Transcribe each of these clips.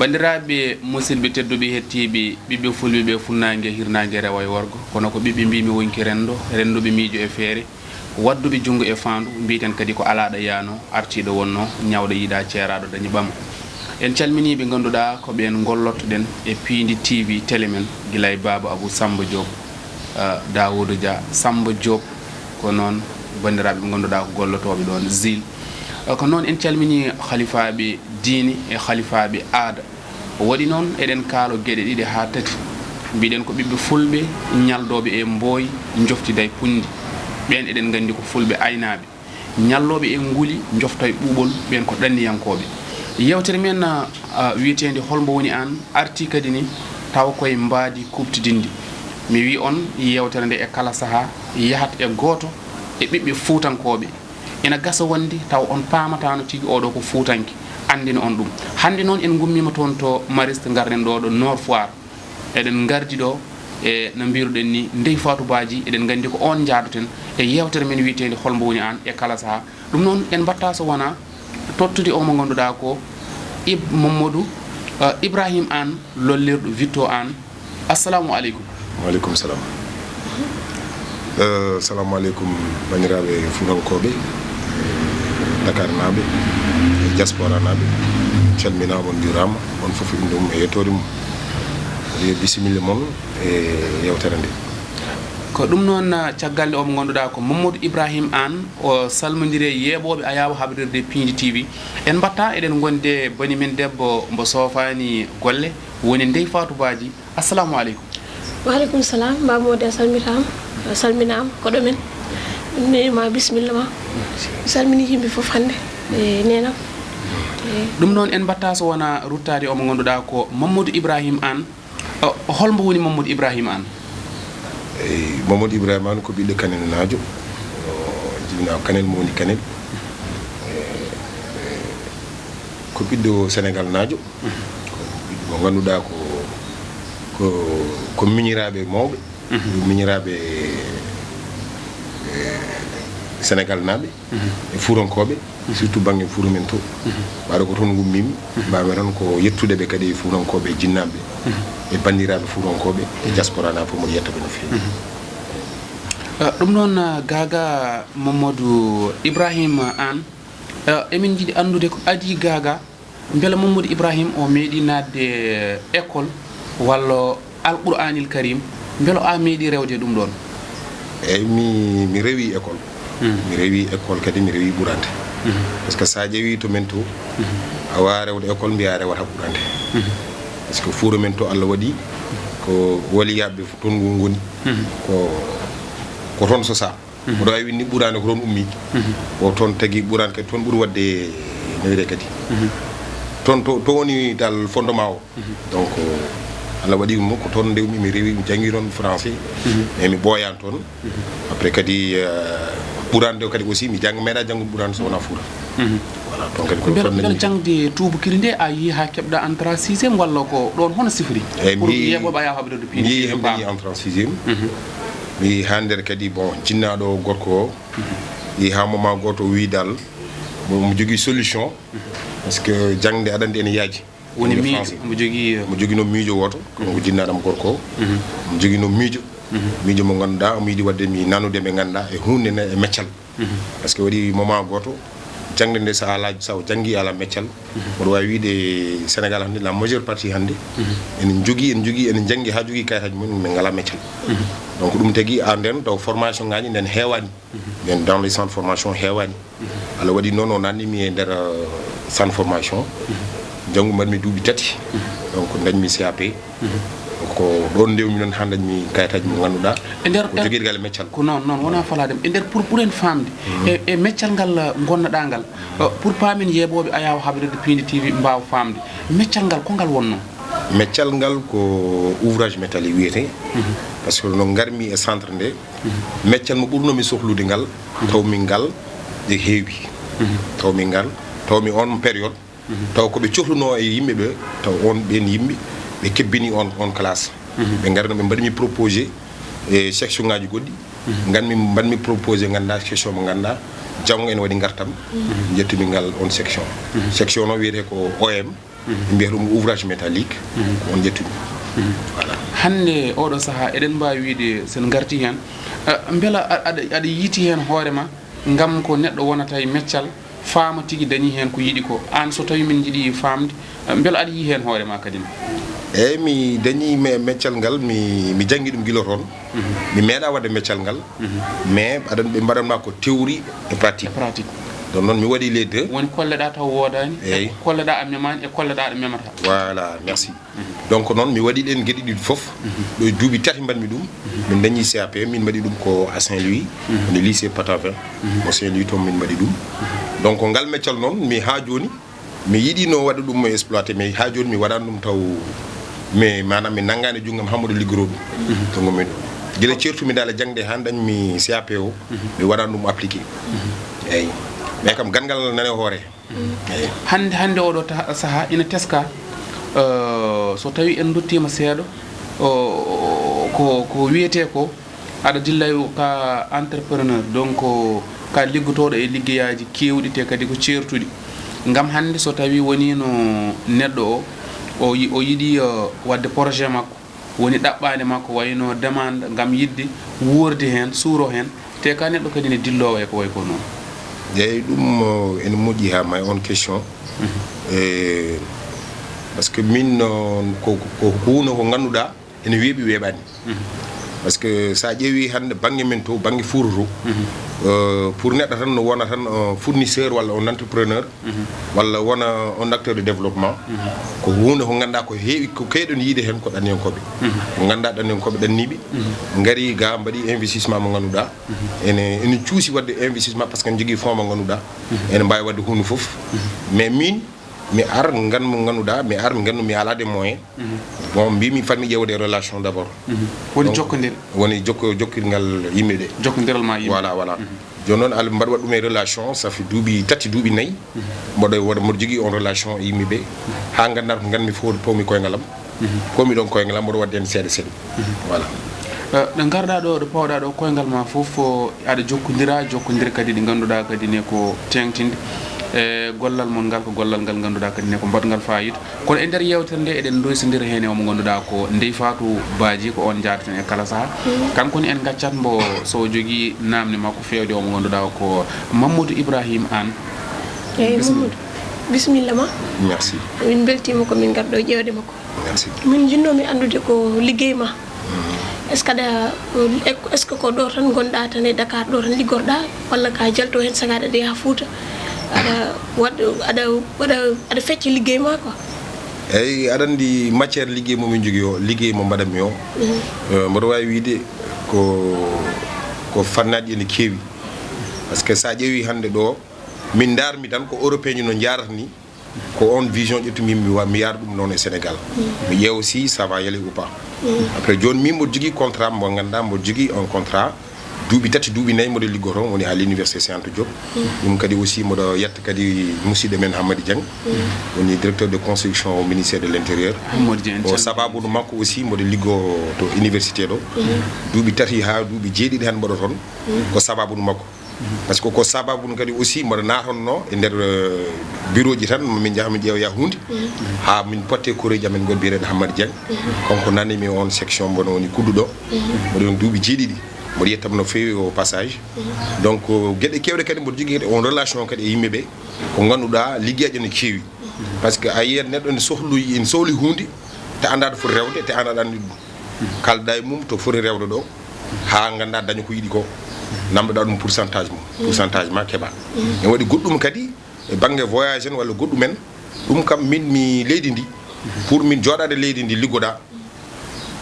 bandiraɓe musidɓe tedduɓe hettiɓe ɓiɓɓe fulɓe ɓe funnague hirnague rewa e worgo kono ko ɓiɓɓe mbimi wonki rendoɓe miijo e feere wadduɓe junggo e fandu mbiten kadi ko alaɗo yano artiɗo wonno ñawɗo yiiɗa ceeraɗo dañi ɓama en calmini ɓe ganduɗa ko ɓen gollottoɗen e Pindi TV télé men guila e baba Abou Samba Diop Dawoudou Dia Samba Diop ko noon bandiraɓe ɓe ganduɗa ko gollotoɓe ɗon zil ko noon en calmini khalifaɓe diine e khalifaɓe aada waɗi noon eɗen kaalo gueɗe ɗiɗi ha tati mbiɗen ko ɓiɓɓe fulɓe ñaldoɓe e mbooyi joftida e pundi ɓen eɗen gandi ko fulɓe aynaɓe ñalloɓe e nguuli jofta e ɓuuɓol ɓen ko ɗanniyankoɓe yewtere men wiyetede holmbo woni an arti kadi ni taw koye mbaadi kubtidinde mi wi on yewtere nde e kala saaha yahat e goto e ɓiɓɓe fuutankoɓe ina gasa wonde taw on pamatano tigui oɗo ko fuutanke andina on ɗum hande noon en gummima toon to mariste garɗen ɗo Nord Foire eɗen gardi ɗo e no mbiruɗen ni Ndeye Fatou Badji eɗen gandi ko on jaadoten e yewtere men wiyetede holmbo woni an e kala saaha ɗum noon en mbatta so wona tottude o mo ganduɗa ko Mamadou Ibrahim Anne lollirɗo Vitto Anne assalamu aleykum. Waaleykum salam. Assalamu aleykum bandiraɓe fulankoɓe Dakar naɓe e diaspora naɓe calminama on jurama on foof inde mum e yettode mum yo bisimilla moon e yewtere nde ko ɗum noon caggal nde omo ganduɗa ko Mamadou Ibrahim Anne o salmodiri e yeeɓoɓe ayawa haɓirde Pindi TV en mbatta eɗen gonde bani men debbo mbo sofani golle woni Ndeye Fatou Badji assalamu aleykum. Waaleykum salam Mamadou salminama koɗo men nema bisimilla ma salmini yimɓe foof hande e nenam ɗum noon en mbatta so wona ruttade omo ganduɗa ko Mamadou Ibrahim Anne holmbo woni Mamadou Ibrahim Anne? Mamadou Ibrahima Anne ko ɓiɗɗo Kanel Naajo jibinaw Kanel mo woni Kanel ko ɓiɗɗo Sénégal Naajo mo ganduɗa ko miñiraɓe mawɓe miñiraɓe Sénégal naɓe e fuurankoɓe surtout banggue fuuro men to ɓaɗa ko toon gummimi mbami tan ko yettudeɓe kadi fuurankoɓe jinnaɓe e bandiraɓe fuurankoɓe e diaspora na fof moɗo yettaɓe no fewi ɗum noon gaga Mamadou Ibrahim Anne emin jiiɗi andude ko adi gaga beela Mamadou Ibrahim o meeɗi nadde école walla Alqouranil Karim beelo a meeɗi rewde ɗum ɗon? eyyi mi rewi école mi rewi école kadi mi rewi ɓurante par ce que sa ƴeewi to men to a wawa rewde école mbiya rewata ɓurante par ce que fuuro men to Allah waɗi ko waliyaɓe toon goni ko toon sosa oɗo wawi winni ɓurande ko toon ummi o toon tagui ɓurante kadi toon ɓuuri wadde newire kadi toon to woni dal fondement o donc Allah waɗi mo ko toon nde ummi mi rewi mi jangui noon français mais mi ɓooyan toon après kadi ɓurande o kadi aussi mi jangga meeɗa janggo ɓurande so wona fuura voilà donc kadi beela jangde tubakiri nde a yi ha keɓɗa entrée 6e walla ko ɗon hono sifori pour yeɓoɓe ayaw haɓirde Pindi mi hen dañi entrée 6e mi yi ha nder kadi bon jinnaɗo gorko o yi ha moment goto o wi dal mo jogui solution par ce que jangde aɗa andi ene yaaji woni miijo mo joguino miijo woto ko jinnaɗam gorko o mo joguino miijo miijo mo ganduɗa omo yiiɗi wadde mi nanude ɓe ganduɗa e hunde nde e meccal par ce que waɗi moment goto jangde nde sa ala sa jangui ala meccal oɗo wawi wiide Sénégal hande la majeure partie hande enen jogui enen janggi ha jogui kayitaji mumen min ngala meccal donc ɗum tagui a nden taw formation ngaji nden heewani nden dans les centres formation heewani Allah waɗi noon o nannimi e nder centre formation janggu mbaɗmi duuɓi tati donc dañmi CAP ko ɗon ndewmi noon ha dañmi kayitaji mo ganduɗa e nder ko joguirgal meccal ko non wona faladem e nder pour ɓuuren famde e meccal ngal gonnoɗa ngal pour paamen yeeɓoɓe ayaw haɓirde Pindi TV mbawa famde meccal ngal ko ngal wonno? meccal ngal ko ouvrage métallique wiyete par ce que no garmi e centre nde meccal mo ɓurnomi sohlude ngal tawmi ngal e heewi tawmi ngal tawmi on période taw koɓe cohluno e yimɓeɓe taw on ɓen yimɓe ɓe kebbini on classe ɓe garno ɓe mbaɗimi proposé e section ngaji goɗɗi ganmi mbaɗmi proposé ganduɗa section mo ganduɗa janggo en waɗi gartam jettumi ngal on section section o wiyete ko OM mbiyata ɗum ouvrage métallique ko on ƴettumi voilà hande oɗo saaha eɗen mbawi wiide sen garti hen beela aɗa yiiti hen hoorema ngam ko neɗɗo wonata e meccal faama tigui dañi hen ko yiiɗi ko an so tawi min jiiɗi famde beela aɗa yi hen hoorema kadi eyyi mi dañi meccal ngal mi janggui ɗum guila toon mi meeɗa wadde meccal ngal mais aɗan ɓe mbaɗanma ko théorie et pratique donc noon mi waɗi les deux woni kolleɗa taw wodani eyyi kolleɗa a memani e kolleɗa aɗa memata voilà merci donc noon mi waɗi ɗen gueɗe ɗiɗi foof ɗo duuɓi tati mbanmi ɗum min dañi CAP min mbaɗi ɗum ko à Saint-Louis woni lycée Patavin mo Saint-Louis toon min mbaɗi ɗum donc ngal meccal noon mi ha joni mi yiɗino waɗa ɗum exploité mais ha joni mi waɗani ɗum taw mais manam mi nanggani junggam hammoɗo liggoro ɗum to gomi ɗo guila certumi dal jangde han dañmi CAP o mi waɗani ɗum appliqué eyyi mais kam gangal nane hoore eyyi hande oɗo saaha ina teska so tawi en duttima seeɗa ko wiyete ko aɗa dilla ka entrepreneur donc ka liggotoɗo e liggeyaji kewɗi te kadi ko certuɗi ngam hande so tawi woni no neɗɗo o yiiɗi wadde projet makko woni ɗaɓɓade makko wayno demande ngam yidde wuurde hen suuro hen te ka neɗɗo kadi ne dillowo e ko way ko noon eyyi ɗum ene moƴƴi ha may on question par ce que min ko huuno ko ganduɗa ene weeɓi weeɓani par ce que sa ƴeewi hande banggue men to banggue fuuro to pour neɗɗo tan no wona tan fournisseur walla on entrepreneur walla wona on acteur de développement ko hunde ko ganduɗa ko heewi ko keyɗon yiide hen ko ɗanniyankoɓe ko ganduɗa ɗanniyankoɓe ɗanniɓe gaari ga mbaɗi investissement mo ganduɗa ene cuusi wadde investissement par ce que ne jogui fond mo ganduɗa ene mbawi wadde hunde foof mais min mi ar ganmo ganduɗa mi ar mi gandu mi ala des moyens bon mbimi fanmi ƴewde relation d' abord woni jokkodir woni jokkirgal yimɓeɓe jokkodiral ma yimɓe voilà joni noon ala mbaɗa waɗ ɗum e relation ça fait duuɓi tati duuɓi nayyi mboɗo jogui on relation e yimɓeɓe ha gandata ko ganmi fof pawmi koyngalam komi ɗon koyngalam mboɗo wadde hen seeɗa seeɗa voilà ɗo garɗa ɗo ɗo pawɗa ɗo koyngal ma fof aɗa jokkodira kadi ɗi ganduɗa kadi ne ko tengtinde e gollal mon ngal ko gollal ngal ganduɗa kadi ne ko mbaɗgal fayida kono e nder yewtere nde eɗen doysodira hen e omo ganduɗa ko Ndeye Fatou Badji ko on jaadaten e kala saaha kankone en gaccat mbo so jogui namde makko fewde omo ganduɗa ko Mamadou Ibrahima Anne eyyi Mamadou bisimilla ma merci min beltima ko min garɗo ƴewde makko merci min jinnomi andude ko liggey ma est ce que ko ɗo tan gonɗa tan e Dakar ɗo tan liggorɗa walla ka jalto hen sagaɗa de ha Fouta aɗa fecca liggey ma quoi eyyi aɗa andi matiére liggey momin jogui o liggey mo mbaɗanmi o mboɗo wawi wiide ko fannaji ene keewi par ce que sa ƴeewi hande ɗo min darmi tan ko européen no jarata ni ko on vision ƴettumi mi yaara ɗum noon e Sénégal mi ƴeewa si ça va y aller ou pas après joni min mboɗo jogui contrat mo ganduɗa mboɗo jogui un contrat duuɓi tati duuɓi nayyi mboɗo liggoto woni à l'université Cheikh Anta Diop ɗum kadi aussi mboɗo yetta kadi musidɗo men Hamady Dieng woni directeur de construction au ministère de l' intérieur o sababude makko aussi mboɗo liggo to université ɗo duuɓi tati ha duuɓi jeeɗiɗi han mboɗo toon ko sababude makko par ce que ko sababude kadi aussi mboɗo natonno e nder bureau ji tan min jaaha min ƴeewa hunde ha min potte koreji amen gol biyeteɗo Hamady Dieng konko nanimi on section mbono woni kudduɗo mboɗo on duuɓi jeeɗiɗi mboɗo yettamo no feewi au passage donc gueɗe kewɗe kadi mboɗo jogui on relation kadi e yimɓeɓe ko ganduɗa liggueji ne keewi par ce que a yiyat neɗɗo ne sohli hunde te anda to foti rewde te an aɗa andi ɗum kalda e mum to foti rewde ɗo ha ganda daña ko yiiɗi ko namdoɗa ɗum pourcentage ma keeɓa ne waɗi goɗɗum kadi e banggue voyage en walla goɗɗumen ɗum kam min mi leydi ndi pour min joɗade leydi ndi liggoɗa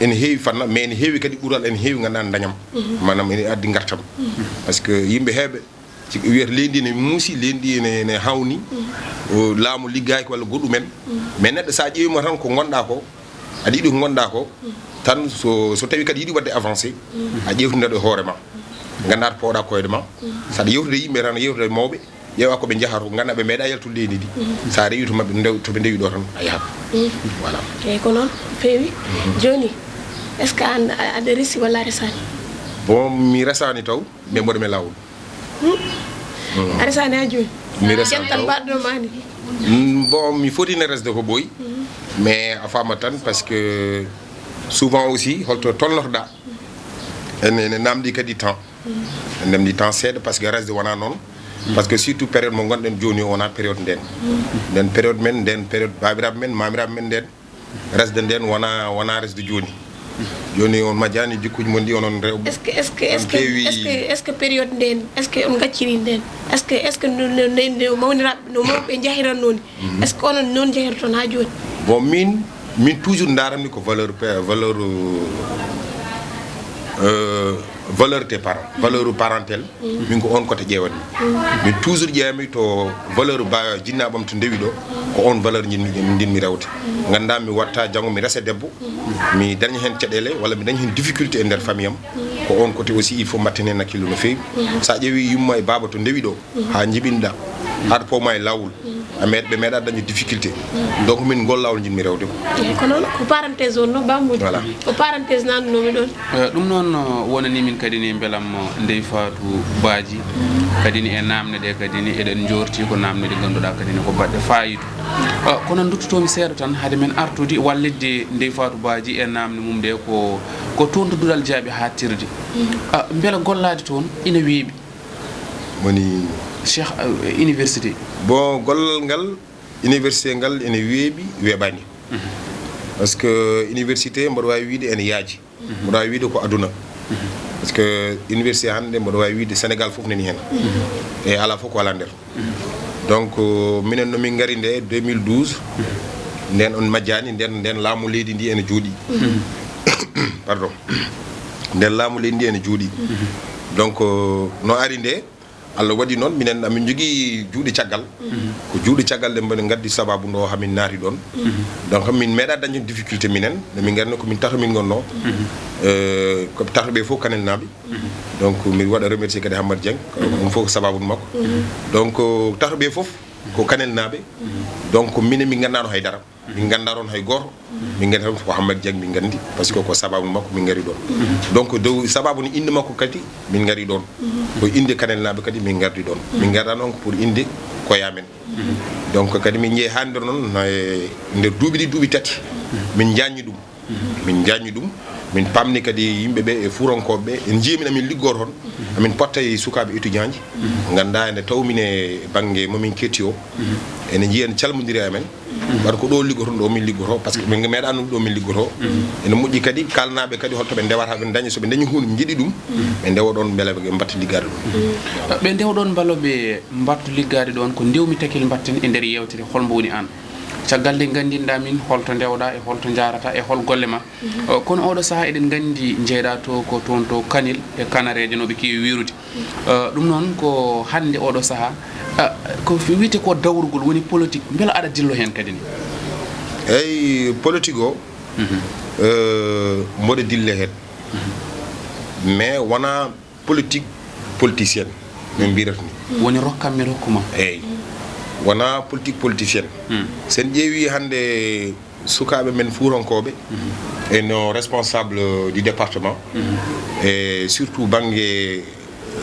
ene heewi fanna mais ene heewi kadi ɓuural ene heewi ganduɗa dañam manam ene addi gartam par ce que yimɓe heeɓe wiyata leydi ne muusi leydi ene hawni o laamu liggaki walla goɗɗumen mais neɗɗo sa ƴeewima tan ko gonɗa ko aɗa yiiɗi ko gonɗa ko tan so tawi kadi yiiɗi wadde avancé a ƴewtuneɗo e hoorema ganduɗa to powɗa koyde ma saɗa yewtude yimɓe tan yewtude mawɓe ƴeewa koɓe jahata ko ganduɗa ɓe meeɗa yaltude leydi ndi sa rewi to mabɓe toɓe ndewi ɗo tan a yahat voilà eyyi ko noon feewi joni est ce que an aɗa resi walla a resani bon mi resani taw mais mboɗo me lawol a resani ha joni mi resani jantal mbaɗɗo mani bon mi fotine resde ko ɓooyi mais a fama tan par ce que souvent aussi holto tolnorɗa ene namdi kadi temps en namdi temps seeɗa par ce que resde wona noon par ce que surtout période mo gonɗen joni o wona période nden période men nden période babiraɓe men mamiraɓe men nden resde nden wona resde joni on majjani jikkuji mon ɗi onon rewɓe est ce que période nden est ce que on gacciri nden est ce que no mawniraɓe no mawɓe jahiratnoni est ce que onon noon jahirton ha joni bon min toujours daranmi ko valeur des parents valeur parentale min ko on côté ƴewanmi min toujours ƴeewami to valeur ba jinnaɓam to ndewi ɗo ko on valeur jinmi rewde ganda mi watta janggo mi resa debbo mi daña hen caɗele walla mi daña hen difficulté e nder famille am ko on côté aussi il faut mbatten hen hakkille no fewi sa ƴeewi yumma e baba to ndewi ɗo ha jiɓinɗa haɗa powma e lawol ɓe meeɗa dañde difficulté donc min ngol lawol jinmi rewde ko noon ko parenthèse on no bammuji ko parenthèse nandunomi ɗon ɗum noon wonani min kadi ni beelam Ndeye Fatou Badji kadi ni e namde ɗe kadi ni eɗen jorti ko namde ɗe ganduɗa kadi ni ko baɗɗe fayida kono duttotomi seeɗa tan haade men artude wallidde Ndeye Fatou Badji e namde mum ɗe ko toon to duɗal jaaɓi hattirde beela gollade toon ina weeɓi woni cheikh université bon gollal ngal université ngal ene weeɓani par ce que université mboɗo wawi wiide ene yaaji mboɗo wawi wiide ko aduna par ce que université hande mboɗo wawi wiide Sénégal foof nani hen e ala fof ko ala nder donc minen nomin gari nde 2012 nden on majjani nden laamu leydi ndi ene jooɗi pardon nden laamu leydi ndi ene jooɗi donc no ari nde Allah waɗi noon minen amin jogui juuɗe caggal ko juuɗe caggal ɗe mbaɗe gaddi sababu ndo hamin naati ɗon donc min meeɗa dañde difficulté minen min garno komin tato min gonno ko tato ɓe fof kanel naɓe donc mi waɗa remercier kadi Hamad Dieng ɗum fof ko sababu makko donc tato ɓe fof ko kanel naɓe donc minen min gandano haydara min ganda ɗon hay goto min gandi tan ko Hamad Dieng min gandi par ce que ko sababu makko min gari ɗon donc dow sababu ni inde makko kadi min gari ɗon ko inde kanel naɓe kadi min gardi ɗon min garda noon pour inde koyamen donc kadi min jeeyi hande noon nder duuɓi duuɓi tati min jaññi ɗum min pamni kadi yimɓeɓe e fuurankoɓe ɓe en jiimin amin liggo toon amin potta e sukaɓe étudiant ji ganda ene tawmin e banggue momin ketti o ene jiiya en calmodiri amen waɗa ko ɗo liggoton ɗo min liggoto par ce que min meeɗa ɗum ɗo min liggoto ene moƴƴi kadi kalnaɓe kadi holto ɓe ndewata ɓe dañi soɓe dañi hunde jiiɗi ɗum ɓe ndewa ɗon beele ɓe mbatta liggade ɗum ɓe ndewɗon baloɓe mbattu liggade ɗon ko ndewmi takil mbatten e nder yewtere holmo woni an caggal nde gandinɗa min holto ndewɗa e holto jarata e hol golle ma kono oɗo saaha eɗen gandi jeeyɗa to ko toon to Kanel e Kanareje noɓe kewi wirude ɗum noon ko hande oɗo saaha ko wiyete ko dawrugol woni politique beela aɗa dillo hen kadi ni eyyi politique o mboɗo dille hen mais wona politique politicienne min mbirata ni woni rokkam mi rokkuma eyyi wona politique politicienne sen ƴeewi hande sukaɓe men fuurankoɓe e no responsable du département et surtout banggue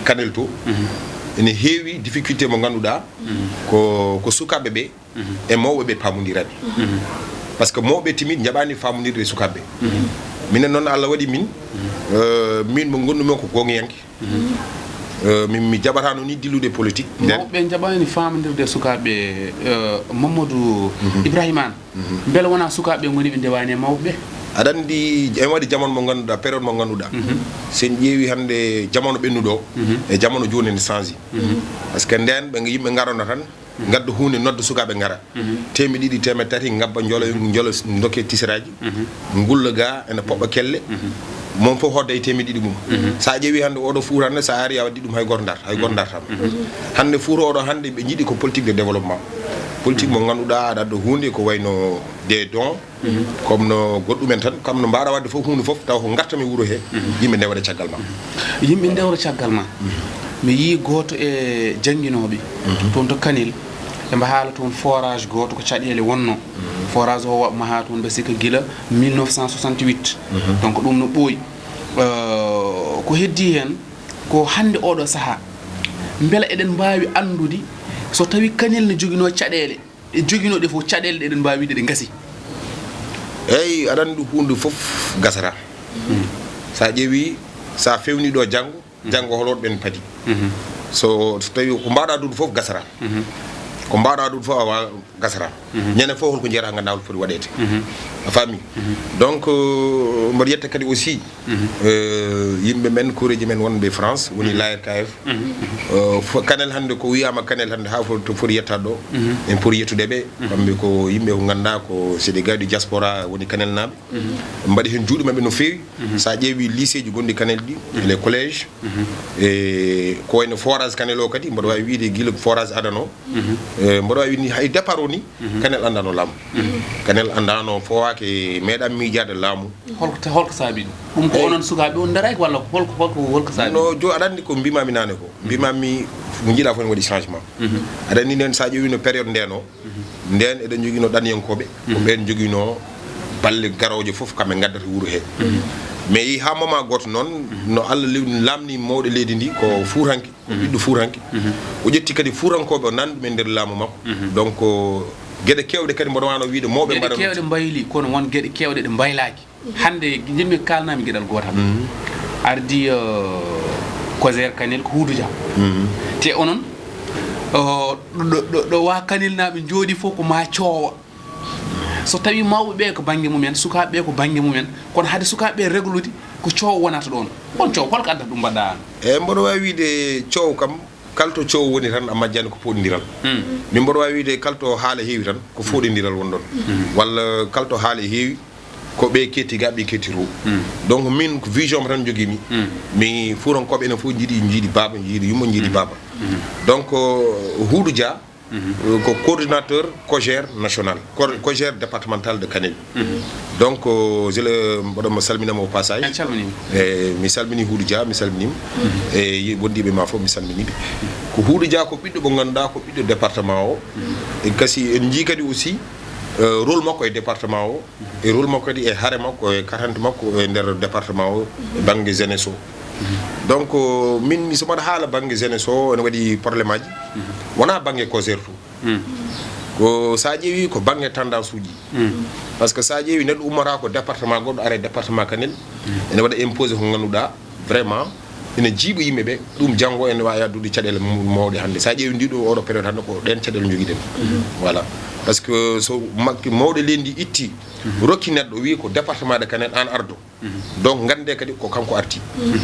Kanel to ene heewi difficulté mo ganduɗa ko sukaɓe ɓe e mawɓe ɓe pamodiraɓe par ce que mawɓe timid jaɓani famodirde sukaɓe minen noon Allah waɗi min mo gonɗumen ko gongiyanke mi jaɓatano ni dillude politique mawɓe jaɓani famodirde sukaɓe Mamadou Ibrahima an beele wona sukaɓe goni ɓe ndewani e mawɓe aɗa andi en waɗi jamono mo ganduɗa période mo ganduɗa sen ƴeewi hande jamono ɓennuɗo e jamono joni ne change par ce que nden ɓe yimɓe garono tan gadda hunde nodda sukaɓe gara temi ɗiɗi teme tati gabba jolo dokke tisiraji gulla ga ene poɓɓa kelle mon fof hodda e temi ɗiɗi mum sa ƴeewi hande oɗo fuur hande sa ari a waddi ɗum hay gordartam hande fuur oɗo hande ɓe jiiɗi ko politique de développement politique mo ganduɗa aɗa adda hunde ko wayno des dons comme no goɗɗumen tan comme no mbaɗa wadde fof hunde fof taw ko gartami wuuro he yimɓe ndewra caggal ma yimɓe ndewra caggal ma mi yi goto e jangguinoɓe toon to Kanel ɓe haala toon forage goto ko caɗele wonno forage o maha toon ɓe sikka guila 1968 donc ɗum no ɓooyi ko heddi hen ko hande oɗo saaha beela eɗen mbawi andude so tawi Kanel ne joguino caɗele e joginoɗe fof caɗele ɗeɗen mbawi wiide ɗe gasi eyyi aɗa andi hunde fof gasata sa ƴeewi sa fewni ɗo janggo holoɗo ɓen paadi so tawi ko mbaɗa ɗum fof gasata ko mbaɗa ɗum fof awa gasata ñande fof holko jeeyata ganda hol foti waɗede a faami donc mboɗo yetta kadi aussi yimɓe men kureji men wonɓe France woni l'ARKF Kanel hande ko wiyama Kanel hande ha to foti yettade ɗo en pour yettudeɓe kamɓe ko yimɓe ko ganda ko c'est des gars du diaspora woni Kanel naɓe mbaɗi hen juuɗe mabɓe no fewi sa ƴeewi lycée ji gonɗi Kanel ɗi les collèges e ko wayno forage Kanel o kadi mboɗo wawi wiide guila forage adano mboɗo wawi ni hay départ o ni Kanel andano laamu Kanel andano fowake meeɗa miijade laamu holko saabi ɗum ko onon sukaɓe on daraki walla holko saabi no jo aɗa andi ko mbimami nane ko mbimami mo jiiɗa fof ne waɗi changement aɗa andi nden sa ƴeewi no période ndeno nden eɗen joguino ɗanyankoɓe ko ɓen joguino balle garoje foof kamɓe gaddata wuuro he mais yi ha moment goto noon no Allah lamni mawɗo leydi ndi ko fuuranke ko ɓiɗɗo fuuranke o ƴetti kadi fuurankoɓe o nandi ɗumen nder laamu makko donc gueɗe kewɗe kadi mboɗo wano wiide mawɓe mbaɗa gueɗe kewɗe mbayli kono won gueɗe kewɗe ɗe mbaylaki hande jimmi kalnami gueɗal gotal ardi Cojer Kanel ko Houdou Dia te onon ɗo wa Kanel naɓe jooɗi fof ko ma coowa so tawi mawɓe ɓe ko banggue mumen sukaɓe ɓe ko banggue mumen kono haade sukaɓe reglude ko coow wonata ɗon on coow holko addata ɗum mbaɗɗa an eyyi mboɗo wawi wiide coow kam kalto coow woni tan a majjani ko foɗodiral min mboɗo wawi wiide kalto haala heewi tan ko foɗodiral won ɗon walla kalto haala heewi ko ɓe ketti gaɓe kettiro donc min ko vision tan joguimi mi fuurankoɓe enen fof jiiɗi baba jiiɗi yummo jiiɗi baba donc Houdou Dia ko coordinateur Cojer national Cojer départemental de Kanel donc je le mboɗomo salminama au passage mi salmini Houdou Dia mi salminima e wondiɓe ma fof mi salminiɓe ko Houdou Dia ko ɓiɗɗo mo ganduɗa ko ɓiɗɗo département o e kasi en jii kadi aussi rôle makko e département o e rôle makko kadi e haare makko e katante makko e nder département o e banggue jeunesse o donc min so mbaɗa haala banggue jeunesse o ene waɗi probléme aji wona banggue Cojer to ko sa ƴeewi ko banggue tendance uji par ce que sa ƴeewi neɗɗo ummata ko département goɗɗo ara département Kanel ene waɗa imposé ko ganduɗa vraiment ene jiiɓa yimɓeɓe ɗum janggo ene wawi addude caɗele mawɗe hannde sa ƴeewi ndiɗo oɗo période hannde ko ɗen caɗele joguiɗen voilà par ce que so mawɗo leydi itti rokki neɗɗo wi ko département de Kanel an ardo donc gande kadi ko kanko arti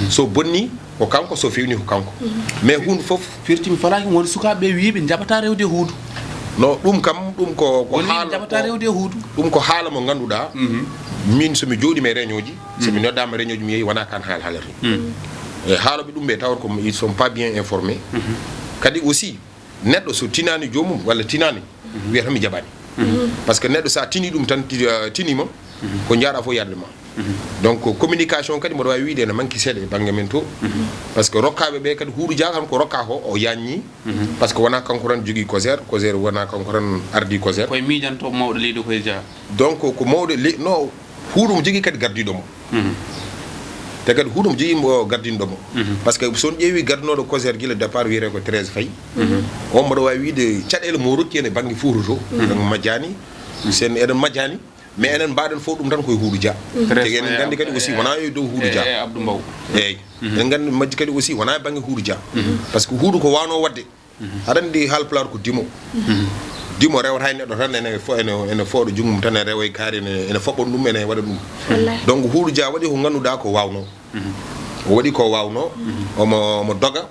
so bonni ko kanko so fewni ko kanko mais hunde foof firtimi falaki woni sukaɓeɓe wiiɓe jaɓata rewde Houdou no ɗum kam ɗum ko haala jaɓata rewde Houdou ɗum ko haala mo ganduɗa min somi jooɗima e réunion ji somi noddama réunion ji mi yeehi wona kan haala haalata e haaloɓe ɗum ɓe tawat ko ils sont pas bien informés kadi aussi neɗɗo so tinani jomum walla tinani wiyata mi jaɓani par ce que neɗɗo sa tini ɗum tan tinima ko jaaɗa fof yarde ma donc communication kadi mboɗo wawi wiide ene manque seeɗa e banggue men to par ce que rokkaɓe ɓe kadi Houdou Dia tan ko rokka ko o yanñi par ce que wona kanko tan jogui Cojer wona kanko tan ardi Cojer koye miijanto mawɗo leydi koye Dia donc ko mawɗo no Houdou mo jogui kadi gardiɗomo te kadi Houdou mo jogui gardinɗomo par ce que son ƴeewi gardinoɗo Cojer guila départ wiyete ko 13 Faye on mboɗo wawi wiide caɗele mo rokki ene banggue Fouta to eɗen majjani sen eɗen majjani mais enen mbaɗen fof ɗum tan koye Houdou Dia tigi eɗen gandi kadi aussi wona e dow Houdou Dia e Abdou Mbow eyyi eɗen gandi majji kadi aussi wona e banggue Houdou Dia par ce que Houdou ko wano wadde aɗa andi Haalpulaar ko dimo rewata hay neɗɗo tan ene fooɗo junggum tan e rewoye kaari ene foɓɓon ɗum ene waɗa ɗum donc Houdou Dia waɗi ko ganduɗa ko wawno o waɗi ko wawno omo doga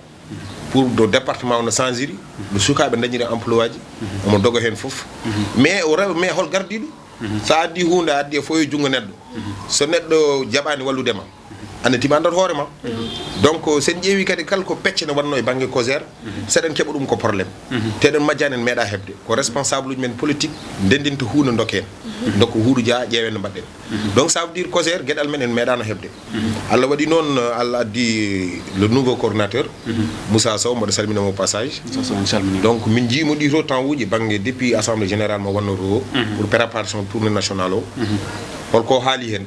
pour do département no changiri no sukaɓe dañiri emploi ji omo doga hen foof mais o rewa mais hol gardiɗo sa addi hunde a addi e fof e junggo neɗɗo so neɗɗo jaɓani walludema ande tima andat hoorema donc sen ƴeewi kadi kala ko pecce ne wanno e banggue Cojer seɗen keeɓa ɗum ko probléme teɗen majjani en meeɗa hebde ko responsable uji men politique ndendinta hunde dokken dokko Houdou Dia ƴeewen no mbaɗɗen donc ça veut dire Cojer gueɗal men en meeɗano hebde Allah waɗi noon Allah addi le nouveau coordinateur Moussa Sow mboɗo salminamo au passage donc min jiimo ɗi to temps uji banggue depuis assemblée générale mo wanno to pour préparation tournée nationale o holko haali hen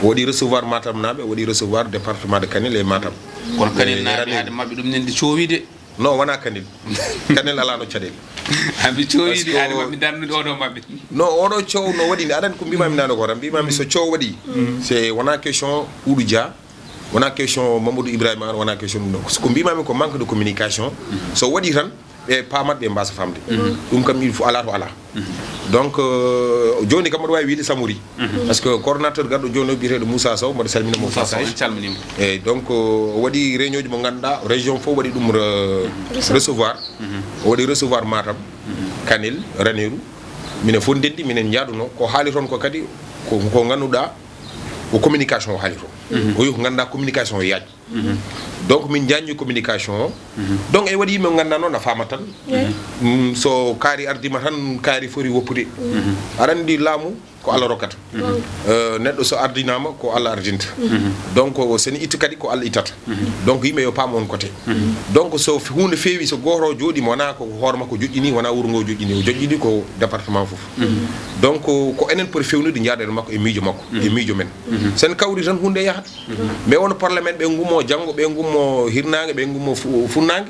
o waɗi recevoir Matam naɓe o waɗi recevoir département de Kanel e Matam kono Kanel naɓe haade mabɓe ɗum nende coowide non wona kanel ala no cadel ambi cooyidi ade mabbe dannude odo mabbe non odo coow no waɗi aɗan ko mbimami nano ko tan mbimami so coow waɗi c'est wona question Oudou Dia wona question Mamadou Ibrahima wona question ko mbimami ko manque de communication so waɗi tan ɓe pamat ɓe mbasa famde ɗum kam il faut ala to ala donc joni kam mbaɗa wawi wiide Samouri parce que coordonnateur garɗo joni o biyeteɗo Moussa Sow mbaɗa salmina Moussa Sow calminima eyyi donc o waɗi réunion ji mo ganduɗa région fof waɗi ɗum recevoir o waɗi recevoir Matam Kanel Ranérou minen fof ndendi minen jaaɗuno ko haali toon ko kadi ko ganduɗa ko communication o haali toon o wi ko ganduɗa communication o yaaji donc min jañi communication o donc e waɗi yimɓe ganduɗa noon a fama tan so kaari ardima tan kaari foti woppude aɗa andi laamu ko Allah rokkata neɗɗo so ardinama ko Allah ardinta donc seni itta kadi ko Allah ittata donc yimɓe yo paam on côté donc so hunde feewi so goto jooɗima wona ko hoore makko joƴƴini wona wuuro ngo joƴƴini o joƴƴini ko département fof donc ko enen poti fewnude jaaɗede makko e miijo makko e miijo men sen kawri tan hunde yahata mais wono parlement ɓe gummo janggo ɓe gummo hirnangue ɓe gummo funnangue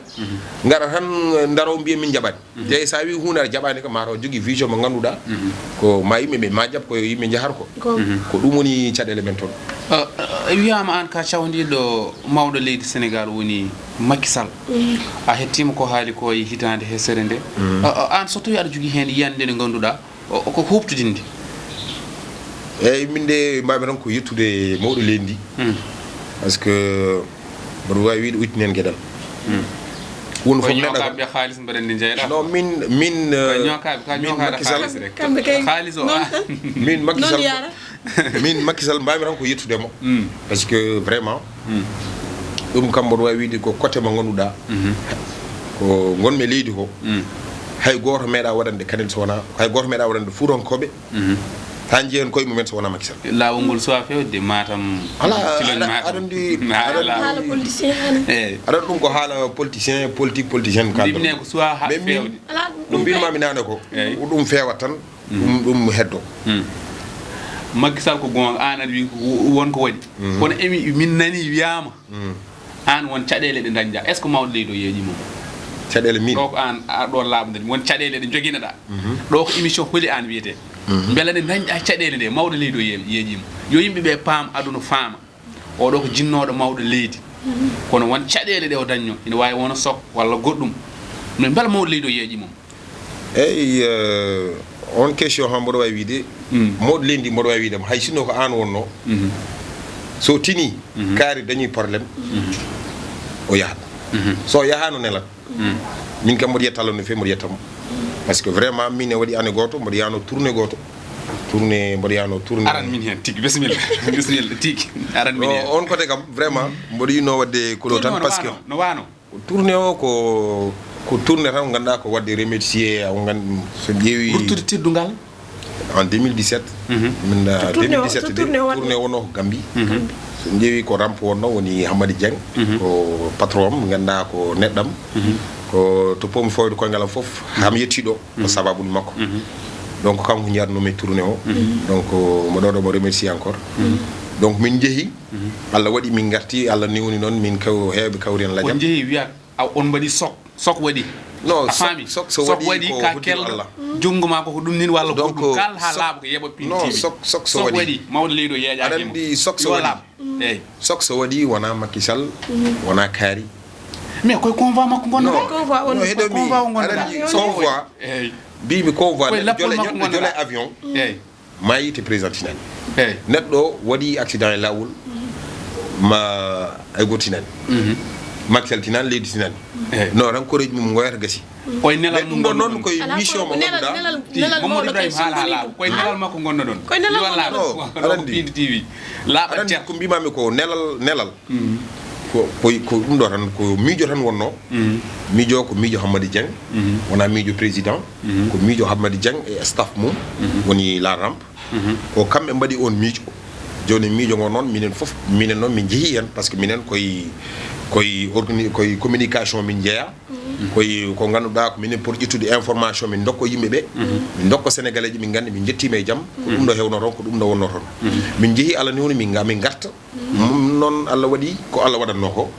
gara tan daro mbiya min jaɓani jeeyi sa wi hunde aɗa jaɓani ko mataw jogui vision mo ganduɗa ko ma yimɓeɓe ma jaɓ ko yimɓe jahar ko ɗum woni caɗele men toon wiyama an ka cawdiɗo mawɗo leydi Sénégal woni Macky Sall a hettima ko haali ko e hitande hesere nde an so tawi aɗa jogui hen yiyande nde ganduɗa ko huɓtudinde eyyi min de mbami tan ko yettude mawɗo leydi ndi parce que mbaɗa wawi wiide ujtinen gueɗal won fof neɗɗoɓe haalis mbaɗande jeyɗa non min ñokaɓe haalis rek haalis o min Macky Sall min Macky Sall mbami tan ko yettudemo parce que vraiment ɗum kam mboɗo wawi wiide ko côté mo ganduɗa ko gonmi leydi ko hay goto meeɗa waɗande Kanel so wona hay goto meeɗa waɗande Fuutankoɓe ha jeeyen koye mumen so wona Macky Sall lawol ngol suwa fewde Matam haala politicien aɗa ɗum ko haala politicien politicien kalne ko suwa ha fewde ɗum mbinumami nane ko ɗum fewat tan ɗum heddo Macky Sall ko gonga an aɗa wi wonko waɗi kono emi min nani wiyama an won caɗele ɗe dañƴa est ce que mawɗo leydi o yeeƴima caɗele min ɗo ko an ɗo laaɓde won caɗele ɗe joguinoɗa ɗo ko émission holi an wiyete beele nde dañƴa caɗele nde mawɗo leydi o yeeƴima yo yimɓeɓe paam aduna faama oɗo ko jinnoɗo mawɗo leydi kono won caɗele ɗe o dañño ine wawi wona sok walla goɗɗum mais beela mawɗo leydi o yeeƴima eyyi on question han mboɗo wawi wiide mawɗo leydi mboɗo wawi wiidema hay sinno ko an wonno so tini kaari dañi probléme o yahat so yahano nelat min kam mboɗo yettalo no fewi mboɗo yettamo parce que vraiment min e waɗi année goto mboɗo yano tourné goto mboɗo yano tourné aran min hen tigui bisimilla bisimilla tigui aran min hen on côté kam vraiment mboɗo yinno wadde kolo tan parce que no wano tourné o ko tourné tan ganduɗa ko wadde remercier o gandi so ƴeewi ɓurtude teddugal en 2017 min 2017 de tourné wonno ko Gambie so ƴeewi ko rampo wonno woni Hamady Dieng ko patron am ganduɗa ko neɗɗam ko to pomi fawde koyngal am fof ham yettiɗo ko sababude makko donc kanko jarnomi tourné o donc mo ɗo mo remercier encore donc min jeehi Allah waɗi min garti Allah niwni noon min heeɓe kawri en ladiam on jeehi wiya on mbaɗi sok waɗi non sok waɗi ka kelɗo jungo ma koko ɗum nin walla ko ɗum kal ha laaɓa ko yeɓa pin non sok so waɗi mawɗo leydi o yeeƴaki aɗa andi sok so waɗi eyyi sok so waɗi wona Macky Sall wona kaari mais koye convoi makko gonnoɗo convoi mbimi convoi jole avion mayi te président tinani neɗɗo waɗi accident e lawol ma ay goto tinani Macky Sall tinani leydi tinani non tan koreji mum goyata gasi koye nelal mum ɗum noon koye mission mo Mamadou Ibrahima haala koye nelal makko gonno ɗon aɗandi TV laaɓa ko mbimami ko nelal ko ɗum ɗo tan ko miijo tan wonno miijo ko miijo Hamady Dieng wona miijo président ko miijo Hamady Dieng e staff mum woni la rampe ko kamɓe mbaɗi on miijo joni miijo ngo noon minen noon min jeehi hen par ce que minen koye communication min jeeya ko ganduɗa ko minen pour ƴettude information min dokko yimɓeɓe min dokko sénégalais ji min gandi min jettima e jaam ko ɗum ɗo hewno toon ko ɗum ɗo wonno toon min jeehi Allah niwni min garta non Allah wadi ko Allah wadanno ko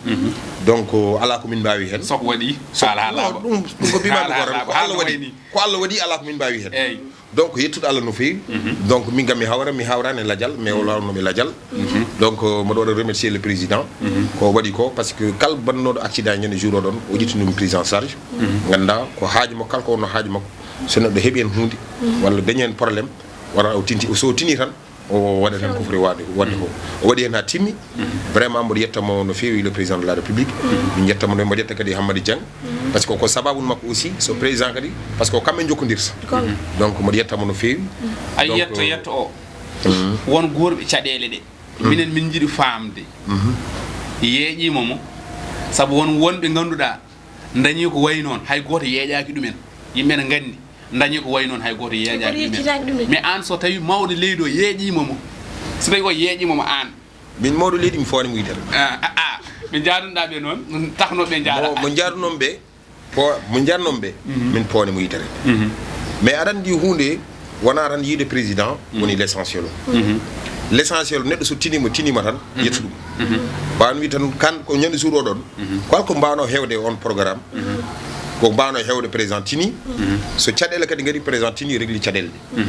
donc ala ko min bawi hen sok wadi ala dum ko bima ko Allah wadi ko Allah wadi ala ko min bawi hen donc yettude Allah no fewi donc min gam mi hawrani ladial mais wala no mi ladial donc mo do remercier le président ko wadi ko parce que kal bannodo accident ñene jour o don o jittu prise en charge ganda ko haaji mo kal ko no haaji makko sono do hebi en hunde walla dañen problème wara o tinti so tini tan o waɗa tan ko foti wadde ko o waɗi hen ha timmi vraiment mboɗo yettamo no fewi le président de la république min yettamo no mboɗo yetta kadi Hamady Dieng par ce que ko sababu makko aussi so président kadi par ce que kamɓe jokkodirta donc mboɗo yettamo no fewi ay yetto o won gorɓe caɗele ɗe minen min jiiɗi famde yeeƴimomo saabu won wonɓe ganduɗa dañi ko way noon hay goto yeeƴaki ɗumen yimɓe ne gandi dañi ko way noon hay goto yeeƴaki ɗumen mais an so tawi mawɗo leydi o yeeƴimomo so tawi o yeeƴimomo an min mawɗo leydi mi fawani mo yitere ɓe jaadunoɗa ɓe noon taknoɓe jaara mo jaadunon ɓe mo jarnon ɓe min pawani mo yitere mais aɗa andi hunde wona tan yiide président woni l' essentiel o l' essentiel neɗɗo so tinima tan yettu ɗum mbawno wi tan kan ko ñande jour o ɗon ko mbawno hewde on programme ko mbawno hewde président tini so caɗele kadi gari président tini régli caɗele ɗe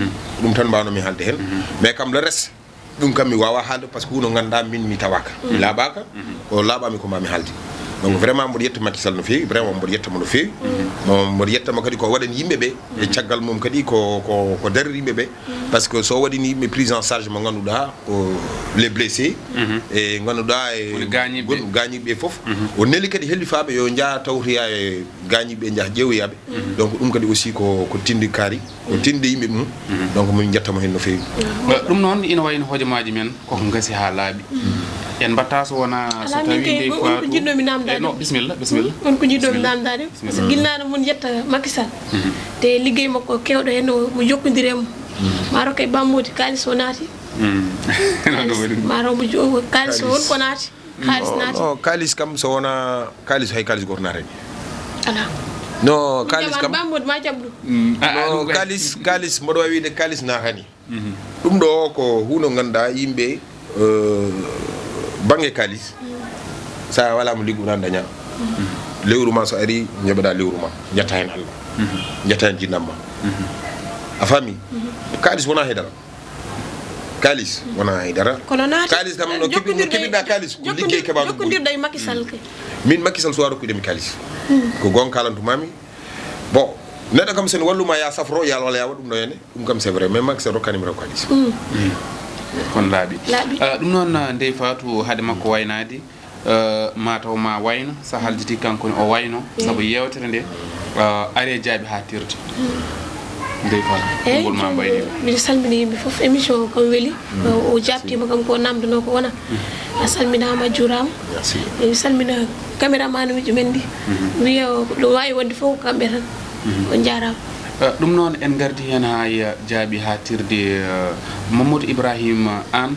ɗum tan mbawno mi haalde hen mais kam le reste ɗum kam mi wawa haalde par ce que huno ganduɗa min mi tawaka mi laaɓaka o laaɓami ko mbami haalde donc vraiment mboɗo yetta Macky Sall no fewi vraiment mboɗo yettamo no fewi mboɗo yettamo kadi ko waɗani yimɓeɓe e caggal mum kadi ko darir yimɓeɓe par ce que so waɗini yimɓe prise en charge mo ganduɗa ko les blessés e ganduɗa e goɗɗum gañiɓe foof o neli kadi hellifaɓe yo jaa tawtoya e gañiɓe jaa ƴeewoyaɓe donc ɗum kadi aussi ko tindi kaari ko tinde yimɓe mum donc min jettamo hen no fewi ɗum noon ina wayno hojomaji men koko gasi ha laaɓi en batta so wona so tawi ndey ko jinnomi namdade no bisimilla on ko jinnomi namdade parce que ginnano mon yetta Macky Sall te liggey makko kewɗo hen mo jokkodiremo maro kay bammodi kalis o naati maro mo kalis o ko naati kalis naati no kalis kam so wona kalis hay kalis goto naatani ala no kalis kam bammodi ma jabdu no kalis mboɗo wawi wiide kalis naatani ɗum ɗo ko huno ganduɗa yimɓe bange kalis sa wala mo liggu nan daña lewru ma so ari ñoɓeɗa lewru ma jetta hen Allah jetta hen jinnam ma a faami kalis wona haydara kalis wona haydara kalis kam no keɓiɗa kalis ko liggey keɓaɗo jokkodirɗa e Macky Sall kay min Macky Sall so wa rokkudemi kalis ko gon kalantumami bon neɗɗo kam sen walluma ya safro ya wala ya waɗ ɗum ɗo henne ɗum kam c'est vrai mais Macky Sall rokkanimi raw kalis kon laaɓi ɗum noon ndey Fatou haade makko waynade mataw ma wayno sa haljiti kankone o wayno saabu yewtere nde are jaaɓi ha tirde ndey Fatou ngol ma mbayni mbiɗa salmini yimɓe foof émission o kam weeli o jabtima kam ko namdano ko wona a salminama a juurama mi salmina caméraman uji men ɗi wiya ɗo wawi wadde fof ko kamɓe tan on jarama ɗum noon en gardi hen ha jaaɓi ha tirde Mamadou Ibrahima Anne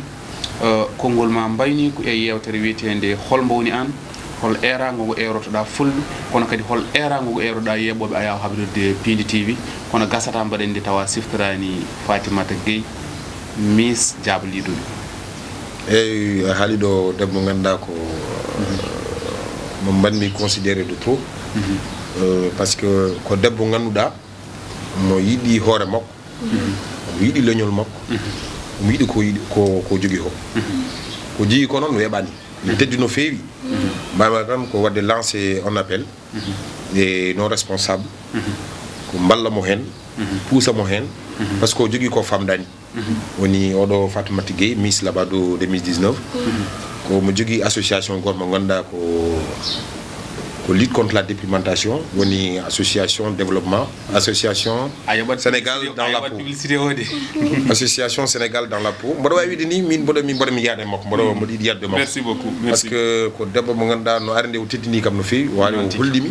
konngol ma mbayni ko e yewtere wiyetende holmbo woni an hol erago ngo erotoɗa fulɓe kono kadi hol erago ngo eroɗa yeɓɓoɓe a yaw habrirde Pindi TV kono gasata mbaɗen nde tawa siftorani Fatimata Gueye Miss Diabliɗuɓe eyyi a haali ɗo debbo ganduɗa ko mo mbanmi considéré de trop parce que ko debbo ganduɗa mo yiɗi hoore makko mo yiɗi leñol makko mo yiɗi ko jogui ko jogui ko noon weeɓani mi teddi no feewi mbama tan ko wadde lancé un appel e non responsable ko mballa mo hen puusa mo hen par ce que o jogui ko famdani woni oɗo Fatimata Gueye Miss Labado 2019 ko mo jogui association goto mo ganduɗa ko lutte contre la dépigmentation woni association développement association Sénégal dans la peau association Sénégal dans la peau mboɗo wawi wiide ni min mboɗo mi yaade makko mboɗo yiɗi yadde makko merci beaucoup parce que ko debbo mo ganduɗa no arde o teddini kam no fewi wani o hollimi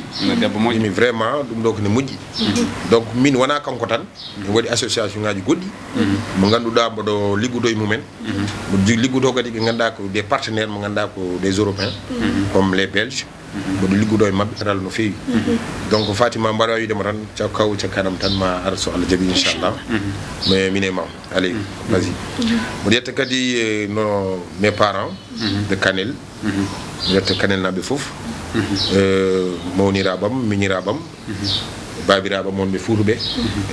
mi vraiment ɗum ɗo ko ne moƴƴi donc min wona kanko tan mi waɗi association ngaji goɗɗi mo ganduɗa mboɗo liggodo e mumen mboɗo liggodo kadi ɓe ganduɗa ko des partenaires mo ganduɗa ko des européens comme les Belges mboɗo ligguɗo e mabɓe aral no feewi donc Fatima mbaɗa widema tan cakaw cakkanam tan ma ara so Allah jaaɓi inchallah mais mine mam allez vas-y mboɗo yetta kadi no mes parents de Kanel mi yetta Kanel naɓe fof mawniraɓam miñiraɓam babiraɓam wonɓe Fuutuɓe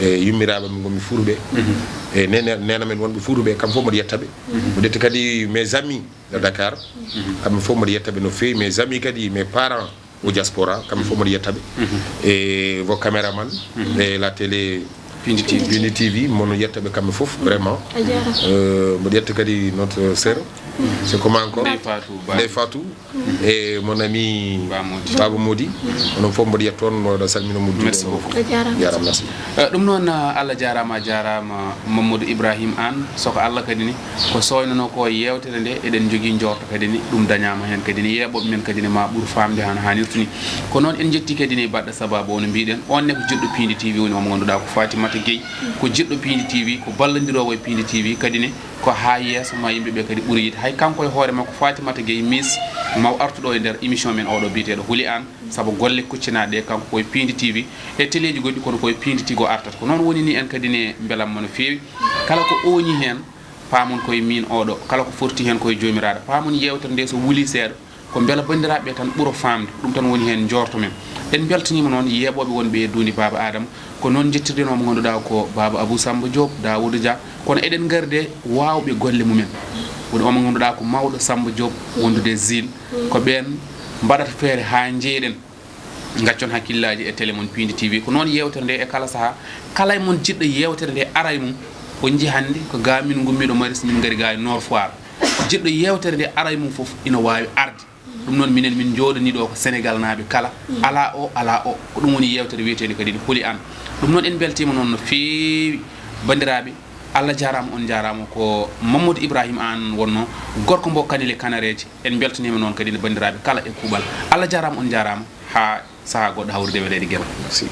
e yummiraɓam gonɓe Fuutuɓe e nena men wonɓe Fuutuɓe kamɓe fof mboɗo yettaɓe mboɗo yetta kadi mes amis de Dakar kamɓe fof mboɗo yettaɓe no feewi mes amis kadi mes parents au diaspora kamɓe fof mboɗo yettaɓe e vos caméraman e la télé Pindi TV mono yettaɓe kamɓe fof vraiment mboɗo yetta kadi notre sœur c'est comment encore Ndeye Fatou et mon ami Baba Modi onon fof mboɗo yetta toon mboɗo salmina mo jaram merci ɗum noon Allah jarama Mamadou Ibrahima Anne soko Allah kadi ni ko soynano ko yewtere nde eɗen jogui jorto kadi ni ɗum dañama hen kadi ni yeɓoɓe men kadi ni ma ɓuur famde han hanirta ni ko noon en jetti kadi ni baɗɗo sababu ono mbiɗen on ne ko jiɗɗo Pindi TV woni omo ganduɗa ko Fatimata Gueye ko jiɗɗo Pindi TV ko ballodirowo e Pindi TV kadi ni ko ha yesso ma yimɓeɓe kadi ɓuuri yide hay kanko e hoore makko Fatimata Gueye Miss maw artuɗo e nder émission men oɗo biteɗo Huli An saabu golle kuccinaɗe kanko koye Pindi TV e téléji goɗɗi kono koye Pindi Tigo artata ko noon woni ni en kadi ne beelammo no fewi kala ko oñi hen pamon koye min oɗo kala ko forti hen koye jomiraɗo pamon yewtere nde so wuuli seeɗa ko beela bandiraɓe tan ɓuuro famde ɗum tan woni hen jorto men en beltanima noon yeɓoɓe wonɓe e duundi Baba Adama ko noon jettirɗen omo ganduɗa ko Baba Abou Samba Diop Dawoudou Dia kono eɗen garde wawɓe golle mumen woni omo ganduɗa ko mawɗo Samba Diop wondude zil ko ɓen mbaɗata feere ha jeeɗen gaccon hakkillaji e télé mon Pindi TV ko noon yewtere nde e kala saaha kala e mon jiɗɗo yewtere nde ara e mum o jii hannde ko ga min gummiɗo maris min gari ga e Nord Foire jiɗɗo yewtere nde ara e mum foof ina wawi arde ɗum noon minen min jooɗani ɗo ko Sénégal naaɓe kala ala o ko ɗum woni yewtere wiyetede kadi Huli An ɗum noon en beltima noon no feewi bandiraɓe Allah jarama on jarama ko Mamadou Ibrahima Anne wonno gorko mbo Kanel Kanareji en beltanima noon kadi ne bandiraɓe kala e kuuɓal Allah jarama on jarama ha saaha goɗɗo hawrude weɗede gueɗal merci